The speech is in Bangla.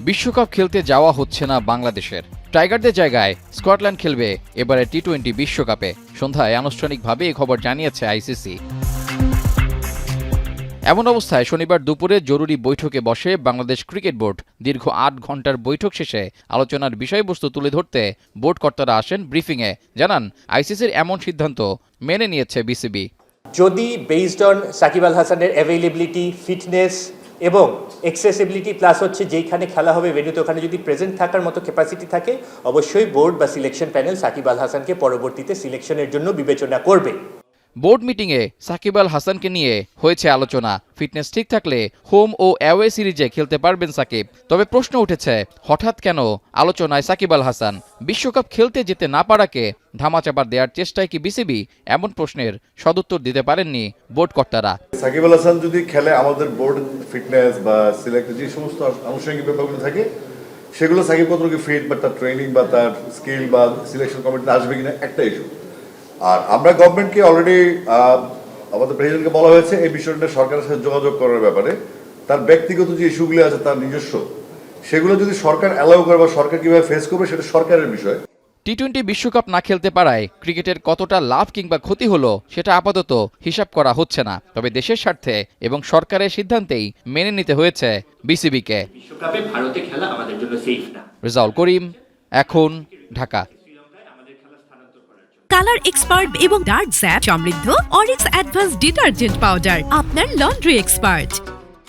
বিশ্বকাপ খেলতে যাওয়া হচ্ছে না বাংলাদেশের। টাইগারদের জায়গায় স্কটল্যান্ড খেলবে এবারে টি-20 বিশ্বকাপে। সন্ধ্যায় আনুষ্ঠানিকভাবে এই খবর জানিয়েছে আইসিসি। এমন অবস্থায় শনিবার দুপুরে জরুরি বৈঠকে বসে বাংলাদেশ ক্রিকেট বোর্ড। দীর্ঘ ৮ ঘণ্টার বৈঠক শেষে আলোচনার বিষয়বস্তু তুলে ধরতে বোর্ড কর্তারা আসেন ব্রিফিংয়ে। জানান, আইসিসির এমন সিদ্ধান্ত মেনে নিয়েছে বিসিবি। যদি বেসড অন সাকিব আল হাসানের অ্যাভেইলেবিলিটি, ফিটনেস এবং অ্যাক্সেসিবিলিটি প্লাস হচ্ছে যেইখানে খেলা হবে ভেন্যুতে ওখানে যদি প্রেজেন্ট থাকার মতো ক্যাপাসিটি থাকে, অবশ্যই বোর্ড বা সিলেকশন প্যানেল সাকিব আল হাসানকে পরবর্তীতে সিলেকশনের জন্য বিবেচনা করবে। বোর্ড মিটিংয়ে সাকিব আল হাসানকে নিয়ে হয়েছে আলোচনা। ফিটনেস ঠিক থাকলে হোম ও অ্যাওয়ে সিরিজে খেলতে পারবেন সাকিব। তবে প্রশ্ন উঠেছে, হঠাৎ কেন আলোচনায় সাকিব আল হাসান? বিশ্বকাপ খেলতে যেতে না পারাকে ধামাচাপা দেওয়ার চেষ্টায় কি বিসিবি? এমন প্রশ্নের সদুত্তর দিতে পারেননি বোর্ড কর্তারা। সাকিব আল হাসান যদি খেলে, আমাদের বোর্ড ফিটনেস বা সিলেক্ট যে সমস্ত আনুষ্ঠানিক ব্যাপারগুলো থাকে সেগুলো সাকিব কতটুকু ফিট বা তার ট্রেনিং বা তার স্কিল বা সিলেকশন কমিটিতে আসবে কিনা একটা ইস্যু। আর আমরা গভর্নমেন্টকে অলরেডি আমাদের প্রেসিডেন্টকে বলা হয়েছে এই বিষয়টা সরকারের সাথে যোগাযোগ করার ব্যাপারে। তার ব্যক্তিগত যে ইস্যুগুলো আছে তার নিজস্ব, সেগুলো যদি সরকার অ্যালাউ করে বা সরকার কিভাবে ফেস করবে সেটা সরকারের বিষয়। টি-20 বিশ্বকাপ না খেলতে পারায় ক্রিকেটের কতটা লাভ কিংবা ক্ষতি হলো সেটা আপাতত হিসাব করা হচ্ছে না। তবে দেশের স্বার্থে এবং সরকারের সিদ্ধান্তেই মেনে নিতে হয়েছে বিসিবিকে। বিশ্বকাপে ভারতে খেলা আমাদের জন্য সেফ না। রেজাউল করিম, এখন, ঢাকা। কালার এক্সপার্ট এবং ডার্ক জ্যাপ সমৃদ্ধ অরিক্স অ্যাডভান্স ডিটারজেন্ট পাউডার, আপনার লন্ড্রি এক্সপার্ট।